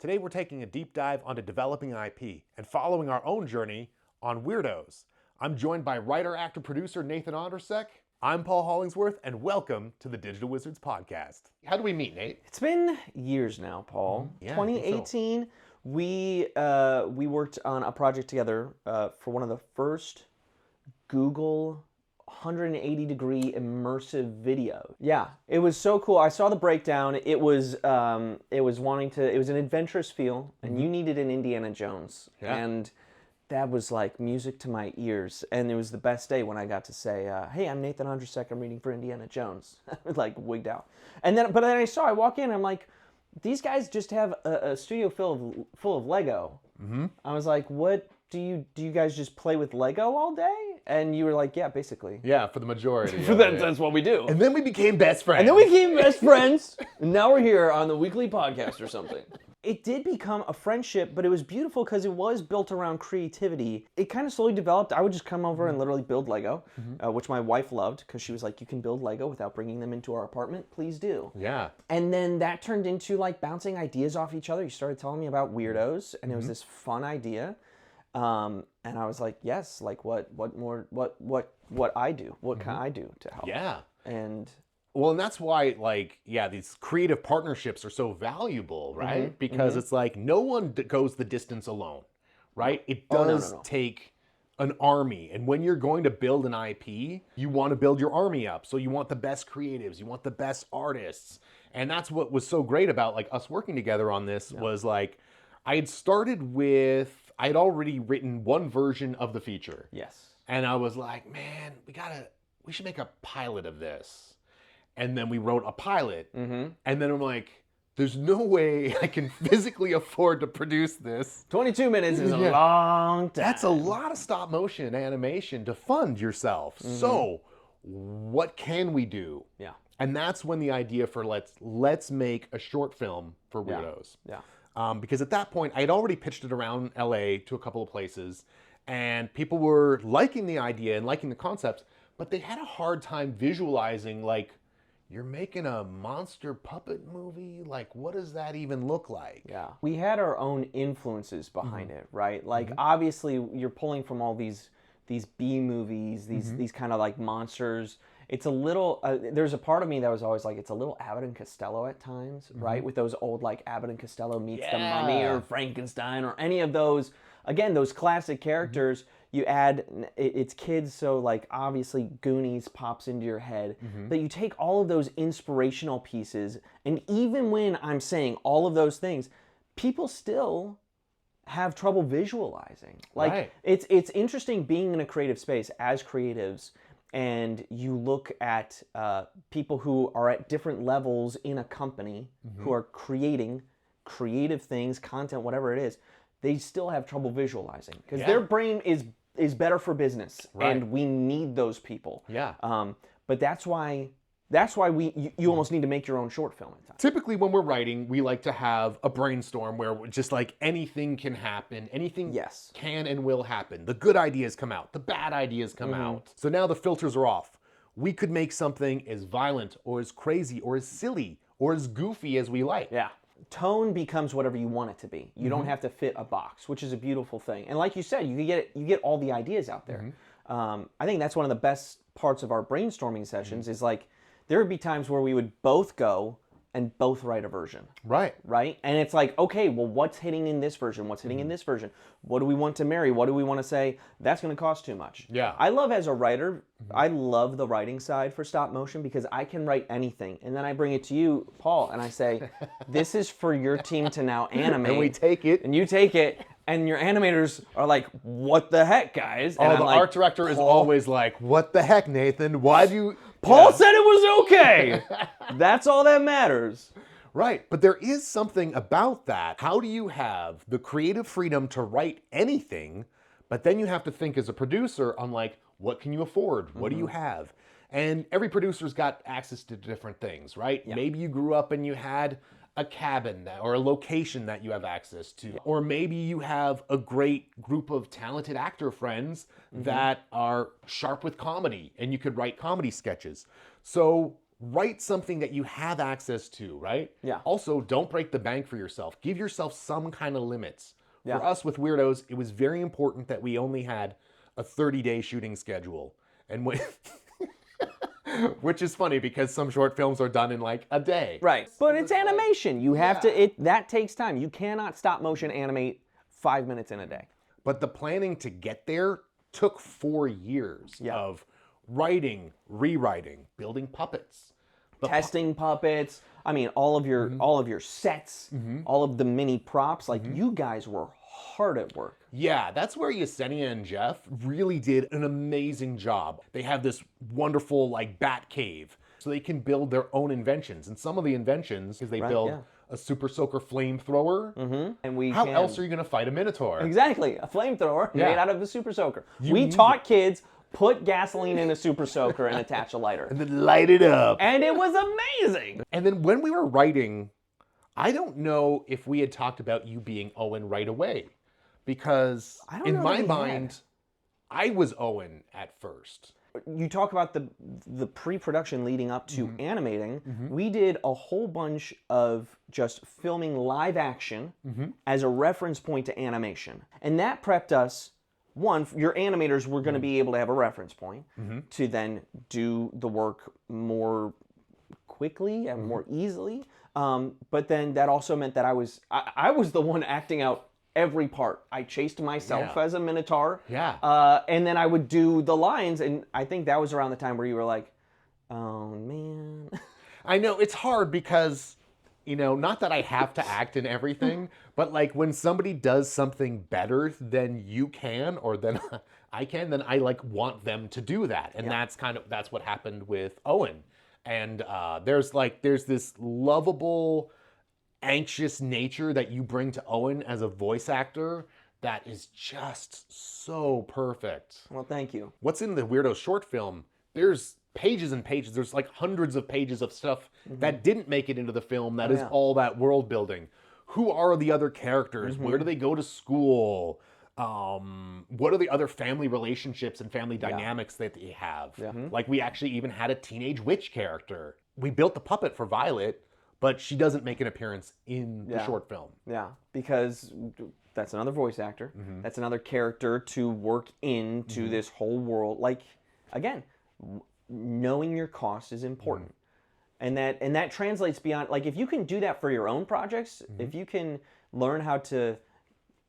Today we're taking a deep dive onto developing IP and following our own journey on Weirdos. I'm joined by writer, actor, producer Nathan Ondersek. I'm Paul Hollingsworth, and welcome to the Digital Wizards podcast. How do we meet, Nate? It's been years now, Paul. Yeah, 2018, we worked on a project together for one of the first Google 180-degree immersive videos. Yeah, it was so cool. I saw the breakdown. It was an adventurous feel, and you needed an Indiana Jones. Yeah. And that was like music to my ears. And it was the best day when I got to say, hey, I'm Nathan Ondersek, I'm reading for Indiana Jones. I was like wigged out. But then I walk in, I'm like, these guys just have a studio full of Lego. Mm-hmm. I was like, what do you guys just play with Lego all day? And you were like, yeah, basically. Yeah, for the majority. That's what we do. And then we became best friends. And now we're here on the weekly podcast or something. It did become a friendship, but it was beautiful because it was built around creativity. It kind of slowly developed. I would just come over and literally build Lego, which my wife loved because she was like, you can build Lego without bringing them into our apartment? Please do. Yeah. And then that turned into like bouncing ideas off each other. You started telling me about Weirdos, and it was this fun idea. And I was like, yes, like what I do, what can I do to help? Yeah. And that's why, these creative partnerships are so valuable, right? Because it's like no one goes the distance alone, right? It does take an army. And when you're going to build an IP, you want to build your army up. So you want the best creatives, you want the best artists. And that's what was so great about like us working together on this was like, I had already written one version of the feature. yes. And I was like, man, we should make a pilot of this. And then we wrote a pilot. And then I'm like, there's no way I can physically afford to produce this. 22 minutes is a long time. That's a lot of stop motion animation to fund yourself. So what can we do? Yeah. And that's when the idea for let's make a short film for Weirdos. Yeah. Because at that point, I had already pitched it around LA to a couple of places, and people were liking the idea and liking the concept, but they had a hard time visualizing, like, you're making a monster puppet movie? Like, what does that even look like? Yeah. We had our own influences behind it, right? Like, obviously, you're pulling from all these B movies, these kind of like monsters. It's a little, there's a part of me that was always like, it's a little Abbott and Costello at times, right? With those old like Abbott and Costello meets the Mummy or Frankenstein or any of those, again, those classic characters, you add, it's kids, so like obviously Goonies pops into your head, but you take all of those inspirational pieces, and even when I'm saying all of those things, people still have trouble visualizing. Like, it's interesting being in a creative space as creatives, and you look at people who are at different levels in a company who are creating creative things, content, whatever it is, they still have trouble visualizing because their brain is better for business, and we need those people. Yeah. But that's why you almost need to make your own short film at times. Typically, when we're writing, we like to have a brainstorm where just like anything can happen, anything can and will happen. The good ideas come out, the bad ideas come out. So now the filters are off. We could make something as violent or as crazy or as silly or as goofy as we like. Yeah. Tone becomes whatever you want it to be. You don't have to fit a box, which is a beautiful thing. And like you said, you get all the ideas out there. I think that's one of the best parts of our brainstorming sessions is like, there would be times where we would both go and both write a version. Right. And it's like, okay, well, what's hitting in this version? What's hitting in this version? What do we want to marry? What do we want to say? That's going to cost too much. Yeah. I love as a writer, I love the writing side for stop motion because I can write anything. And then I bring it to you, Paul, and I say, this is for your team to now animate. And we take it. And you take it. And your animators are like, what the heck, guys? And I'm the like, art director is always like, what the heck, Nathan? Why do you... Paul said it was okay. That's all that matters. Right, but there is something about that. How do you have the creative freedom to write anything, but then you have to think as a producer on like, what can you afford? What do you have? And every producer's got access to different things, right? Yeah. Maybe you grew up and you had a cabin or a location that you have access to. Yeah. Or maybe you have a great group of talented actor friends that are sharp with comedy and you could write comedy sketches. So write something that you have access to, right? Yeah. Also, don't break the bank for yourself. Give yourself some kind of limits. Yeah. For us with Weirdos, it was very important that we only had a 30-day shooting schedule. And when which is funny because some short films are done in like a day. Right. But it's animation. You have to, that takes time. You cannot stop motion animate 5 minutes in a day. But the planning to get there took 4 years of writing, rewriting, building puppets. Testing puppets. I mean, all of your sets, all of the mini props. Like, you guys were hard at work. Yeah, that's where Yesenia and Jeff really did an amazing job. They have this wonderful like bat cave, so they can build their own inventions. And some of the inventions is they build a super soaker flamethrower. And how else are you gonna fight a minotaur? Exactly, a flamethrower made out of a super soaker. We taught kids, put gasoline in a super soaker and attach a lighter. And then light it up. And it was amazing. And then when we were writing, I don't know if we had talked about you being Owen right away. Because in my mind, I was Owen at first. You talk about the pre-production leading up to animating. We did a whole bunch of just filming live action as a reference point to animation. And that prepped us, one, your animators were going to be able to have a reference point to then do the work more quickly and more easily. But then that also meant that I was the one acting out every part. I chased myself as a minotaur. And then I would do the lines, and I think that was around the time where you were like, oh man. I know, it's hard because, you know, not that I have to act in everything, but like when somebody does something better than you can or than I can, then I like want them to do that. And that's what happened with Owen. And there's this lovable, anxious nature that you bring to Owen as a voice actor that is just so perfect. Well, thank you. What's in the Weirdos short film, there's pages and pages. There's like hundreds of pages of stuff that didn't make it into the film that is all that world building. Who are the other characters? Where do they go to school? What are the other family relationships and family dynamics that they have? Like we actually even had a teenage witch character. We built the puppet for Violet, but she doesn't make an appearance in the short film. Yeah, because that's another voice actor. That's another character to work into this whole world. Like, again, knowing your cost is important. And that translates beyond, like, if you can do that for your own projects, if you can learn how to,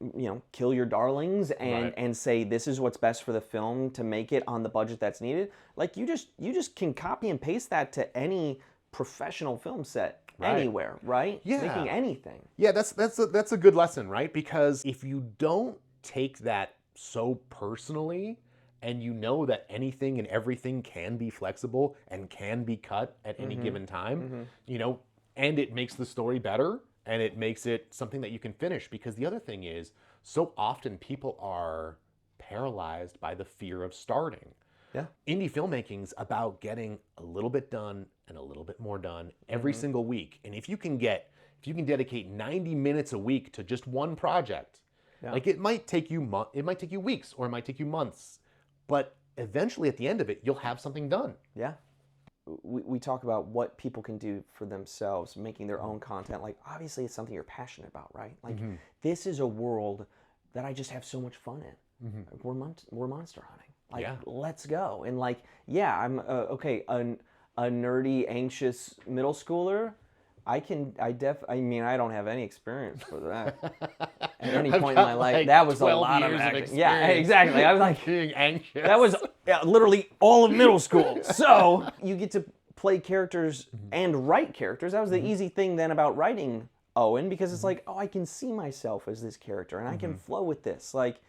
you know, kill your darlings and say this is what's best for the film to make it on the budget that's needed, like you just can copy and paste that to any professional film set. Anywhere, right? Yeah. Making anything. Yeah, that's a good lesson, right? Because if you don't take that so personally, and you know that anything and everything can be flexible and can be cut at any given time, you know, and it makes the story better and it makes it something that you can finish. Because the other thing is, so often people are paralyzed by the fear of starting. Indie filmmaking's about getting a little bit done and a little bit more done every single week. And if you can dedicate 90 minutes a week to just one project, like it might take you weeks or it might take you months, but eventually at the end of it, you'll have something done. Yeah. We talk about what people can do for themselves, making their own content. Like, obviously it's something you're passionate about, right? Like, this is a world that I just have so much fun in. We're monster hunting. Like, let's go. And like, I'm a nerdy, anxious middle schooler. I mean, I don't have any experience for that. At any point in my life, like that was a lot of acting. Yeah, exactly. I was like being anxious. That was literally all of middle school. So you get to play characters and write characters. That was the easy thing then about writing Owen, because it's like, oh, I can see myself as this character and I can flow with this. Like,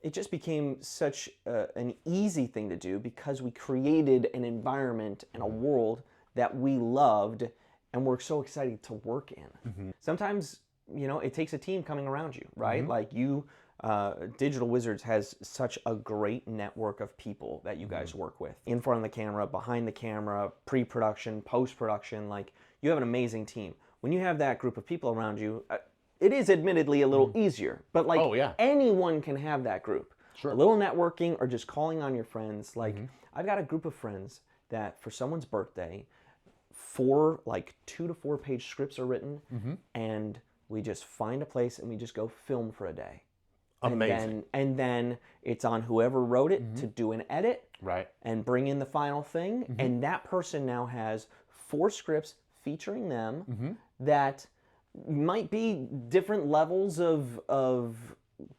it just became such an easy thing to do because we created an environment and a world that we loved and we're so excited to work in. Sometimes, you know, it takes a team coming around you, right? Like you, Digital Wizards has such a great network of people that you guys work with. In front of the camera, behind the camera, pre-production, post-production, like you have an amazing team. When you have that group of people around you, it is admittedly a little easier, but like anyone can have that group. A little networking or just calling on your friends. Like I've got a group of friends that for someone's birthday, like 2 to 4 page scripts are written, and we just find a place and we just go film for a day. Amazing. And then it's on whoever wrote it to do an edit, Right. and bring in the final thing. And that person now has 4 scripts featuring them that might be different levels of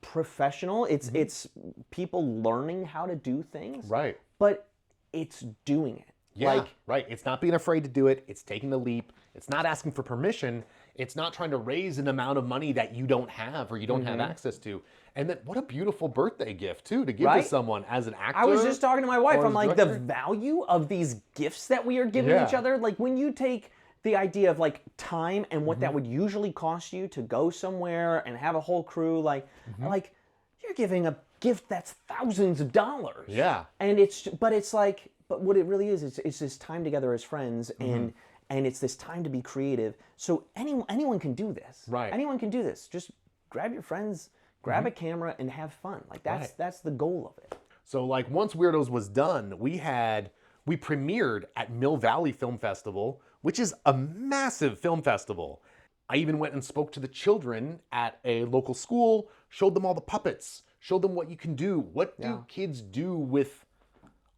professional. It's people learning how to do things. Right. But it's doing it. Yeah, right. It's not being afraid to do it. It's taking the leap. It's not asking for permission. It's not trying to raise an amount of money that you don't have or you don't have access to. And then what a beautiful birthday gift, too, to give to someone as an actor. I was just talking to my wife. I'm like, director. the value of these gifts that we are giving each other. Like, when you take the idea of like time and what that would usually cost you to go somewhere and have a whole crew, like you're giving a gift that's thousands of dollars. Yeah. And but what it really is, it's this time together as friends, and it's this time to be creative. So anyone can do this. Right. Anyone can do this. Just grab your friends, grab a camera, and have fun. Like that's the goal of it. So like once Weirdos was done, we premiered at Mill Valley Film Festival, which is a massive film festival. I even went and spoke to the children at a local school, showed them all the puppets, showed them what you can do. What do kids do with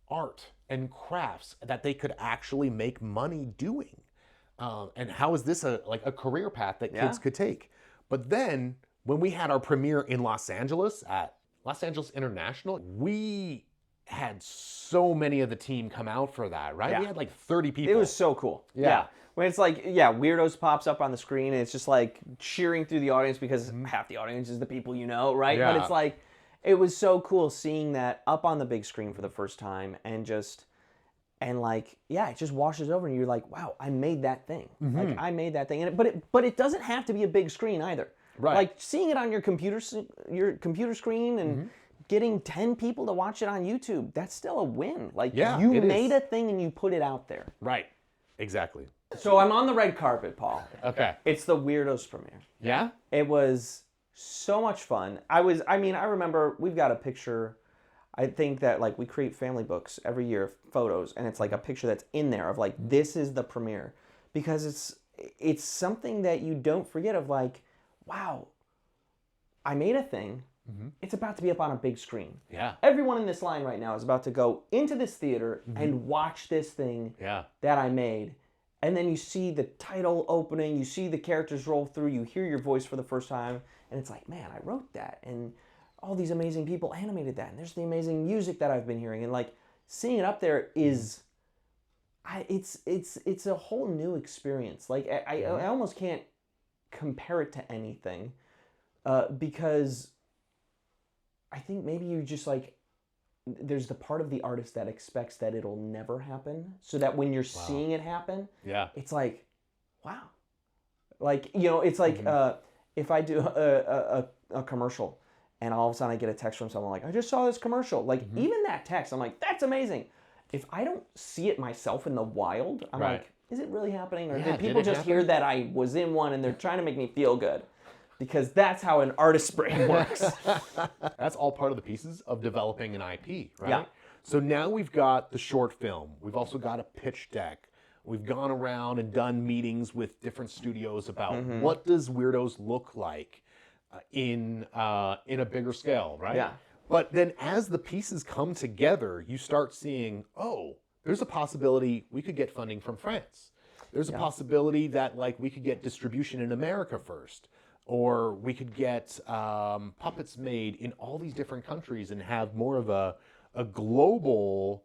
art and crafts that they could actually make money doing? And how is this a career path that kids could take? But then when we had our premiere in Los Angeles at Los Angeles International, we had so many of the team come out for that, right? Yeah. We had like 30 people. It was so cool. Yeah. When it's like, Weirdos pops up on the screen, and it's just like cheering through the audience because half the audience is the people you know, right? Yeah. But it's like, it was so cool seeing that up on the big screen for the first time, and it just washes over, and you're like, wow, I made that thing. Like, I made that thing. And but it doesn't have to be a big screen either. Right. Like, seeing it on your computer screen and getting 10 people to watch it on YouTube, that's still a win. Like, you made a thing and you put it out there. Right. Exactly. So I'm on the red carpet, Paul. Okay. It's the Weirdos premiere. Yeah? It was so much fun. I remember we've got a picture. I think that like we create family books every year, photos, and it's like a picture that's in there of like, this is the premiere. Because it's something that you don't forget of, like, wow, I made a thing. It's about to be up on a big screen. Yeah. Everyone in this line right now is about to go into this theater and watch this thing that I made. And then you see the title opening, you see the characters roll through, you hear your voice for the first time, and it's like, man, I wrote that, and all these amazing people animated that, and there's the amazing music that I've been hearing, and like seeing it up there is, it's a whole new experience. Like I almost can't compare it to anything, because I think maybe you just like, there's the part of the artist that expects that it'll never happen, so that when you're seeing it happen, it's like, wow. Like, it's like if I do a commercial and all of a sudden I get a text from someone like, I just saw this commercial. Like, even that text, I'm like, that's amazing. If I don't see it myself in the wild, I'm like, is it really happening? Or did people just hear that I was in one and they're trying to make me feel good? Because that's how an artist's brain works. That's all part of the pieces of developing an IP, right? Yeah. So now we've got the short film. We've also got a pitch deck. We've gone around and done meetings with different studios about what does Weirdos look like in a bigger scale, right? Yeah. But then as the pieces come together, you start seeing, oh, there's a possibility we could get funding from France. There's a possibility that like we could get distribution in America first. Or we could get puppets made in all these different countries and have more of a global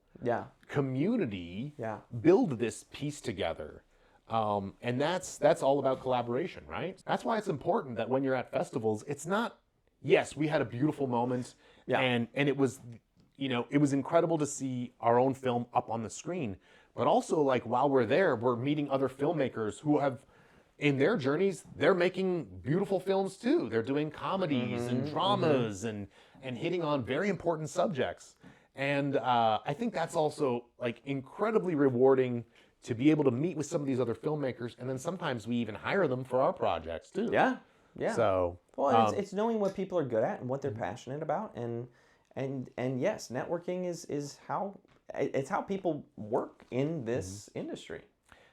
community build this piece together. And that's all about collaboration, right? That's why it's important that when you're at festivals, it's not, yes, we had a beautiful moment and it was, it was incredible to see our own film up on the screen. But also, like, while we're there, we're meeting other filmmakers who have, in their journeys, they're making beautiful films too. They're doing comedies and dramas and hitting on very important subjects. And I think that's also like incredibly rewarding to be able to meet with some of these other filmmakers, and then sometimes we even hire them for our projects too. Yeah. So well, it's knowing what people are good at and what they're passionate about, and yes, networking is how people work in this industry.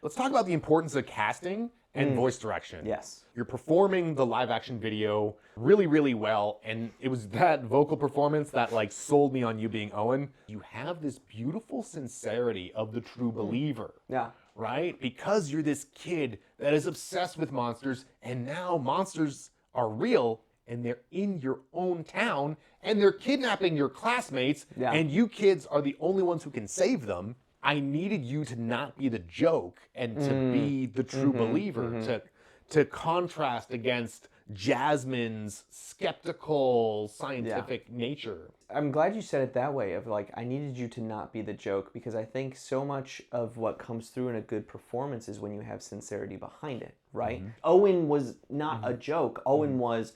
let's talk about the importance of casting and voice direction. Yes. You're performing the live action video really, really well. And it was that vocal performance that like sold me on you being Owen. You have this beautiful sincerity of the true believer. Yeah. Right? Because you're this kid that is obsessed with monsters, and now monsters are real and they're in your own town and they're kidnapping your classmates, and you kids are the only ones who can save them. I needed you to not be the joke and to be the true believer, to contrast against Jasmine's skeptical, scientific nature. I'm glad you said it that way, of like, I needed you to not be the joke, because I think so much of what comes through in a good performance is when you have sincerity behind it, right? Owen was not a joke. Owen was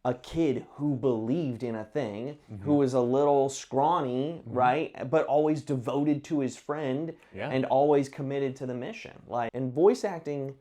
a kid who believed in a thing, who was a little scrawny, right? But always devoted to his friend and always committed to the mission. Like, and voice acting,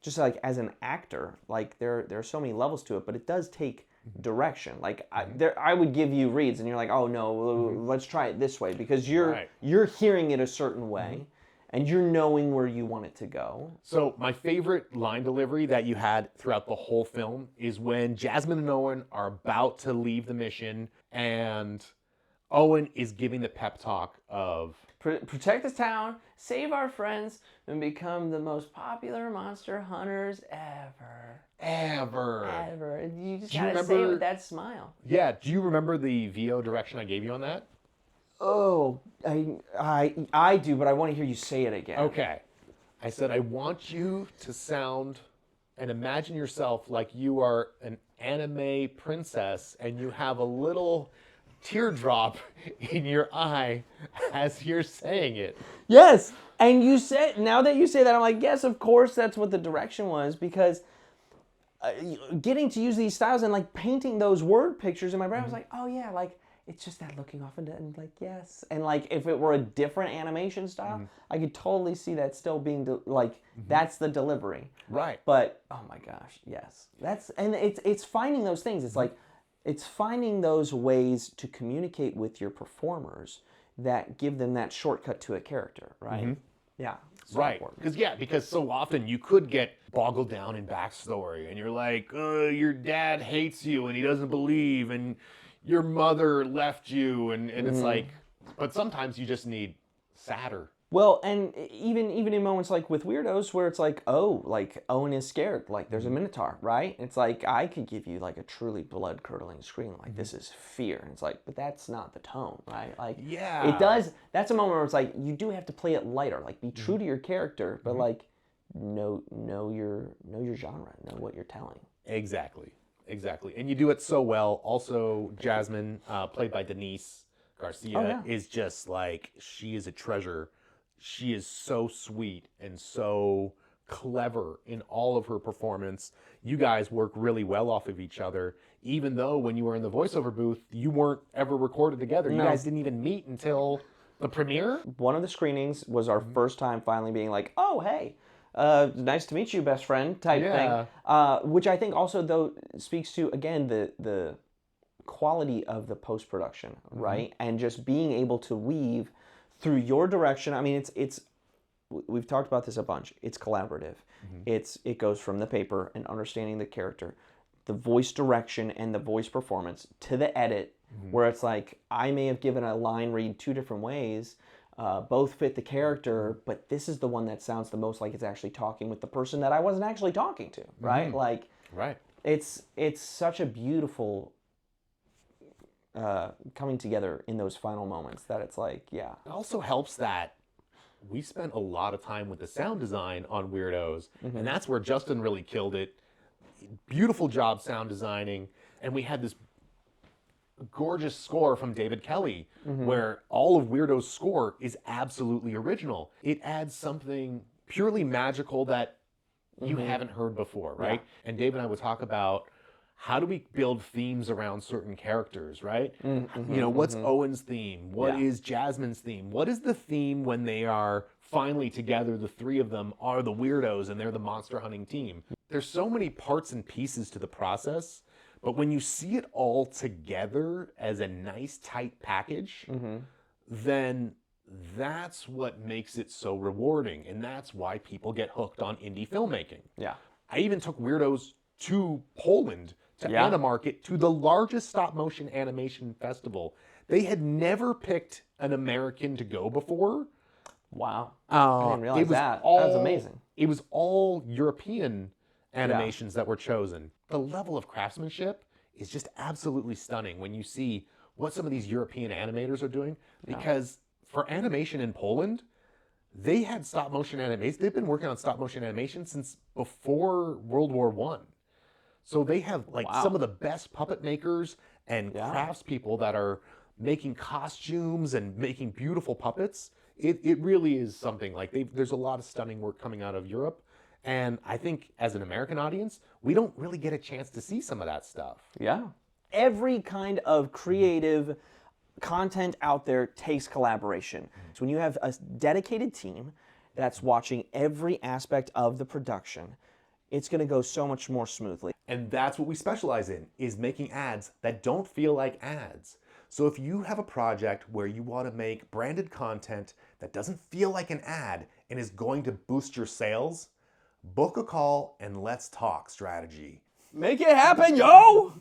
just like as an actor, like there are so many levels to it, but it does take direction. Like I would give you reads and you're like, oh no, let's try it this way, because you're hearing it a certain way. And you're knowing where you want it to go. So my favorite line delivery that you had throughout the whole film is when Jasmine and Owen are about to leave the mission, and Owen is giving the pep talk of protect the town, save our friends, and become the most popular monster hunters ever. Ever. You just gotta say it with that smile. Yeah. Do you remember the VO direction I gave you on that? Oh, I do, but I want to hear you say it again. Okay. I said, I want you to sound and imagine yourself like you are an anime princess and you have a little teardrop in your eye as you're saying it. Yes. And you said, now that you say that, I'm like, yes, of course that's what the direction was, because getting to use these styles and like painting those word pictures in my brain, I was like, oh yeah, like, it's just that looking off and like, yes. And like, if it were a different animation style, I could totally see that still being, that's the delivery. Right. But, oh my gosh, yes. It's finding those things. It's like, it's finding those ways to communicate with your performers that give them that shortcut to a character, right? Yeah. So right. Because so often you could get boggled down in backstory and you're like, your dad hates you and he doesn't believe, and your mother left you, and it's like, but sometimes you just need sadder. Well, and even in moments like with Weirdos, where it's like, oh, like Owen is scared, like there's a Minotaur, right? It's like, I could give you like a truly blood-curdling scream, like this is fear. And it's like, but that's not the tone, right? Like, it does, that's a moment where it's like, you do have to play it lighter, like be true to your character, but like, know your genre, know what you're telling. Exactly. And you do it so well. Also, Jasmine, played by Denise Garcia, is just like, she is a treasure. She is so sweet and so clever in all of her performance. You guys work really well off of each other, even though when you were in the voiceover booth, you weren't ever recorded together. You guys didn't even meet until the premiere. One of the screenings was our first time finally being like, oh, hey, nice to meet you, best friend, type thing. Which I think also, though, speaks to, again, the quality of the post-production, right? And just being able to weave through your direction. I mean, it's we've talked about this a bunch. It's collaborative. It goes from the paper and understanding the character, the voice direction and the voice performance, to the edit, where it's like, I may have given a line read two different ways, both fit the character, but this is the one that sounds the most like it's actually talking with the person that I wasn't actually talking to, right? Like, it's such a beautiful coming together in those final moments that it's like, yeah. It also helps that we spent a lot of time with the sound design on Weirdos, and that's where Justin really killed it. Beautiful job sound designing, and we had this gorgeous score from David Kelly, where all of Weirdo's score is absolutely original. It adds something purely magical that you haven't heard before, right? And Dave and I would talk about, how do we build themes around certain characters, right? You know, what's Owen's theme? What is Jasmine's theme? What is the theme when they are finally together? The three of them are the Weirdos and they're the monster hunting team. There's so many parts and pieces to the process, but when you see it all together as a nice, tight package, then that's what makes it so rewarding. And that's why people get hooked on indie filmmaking. Yeah. I even took Weirdos to Poland to Animarket, to the largest stop motion animation festival. They had never picked an American to go before. Wow. I didn't realize that. That was amazing. It was all European animations that were chosen. The level of craftsmanship is just absolutely stunning when you see what some of these European animators are doing. Because for animation in Poland, they had stop motion animation. They've been working on stop motion animation since before World War I. So they have like some of the best puppet makers and craftspeople that are making costumes and making beautiful puppets. It really is something. Like there's a lot of stunning work coming out of Europe. And I think as an American audience, we don't really get a chance to see some of that stuff. Yeah. Every kind of creative content out there takes collaboration. So when you have a dedicated team that's watching every aspect of the production, it's going to go so much more smoothly. And that's what we specialize in, is making ads that don't feel like ads. So if you have a project where you want to make branded content that doesn't feel like an ad and is going to boost your sales, book a call and let's talk strategy. Make it happen, yo!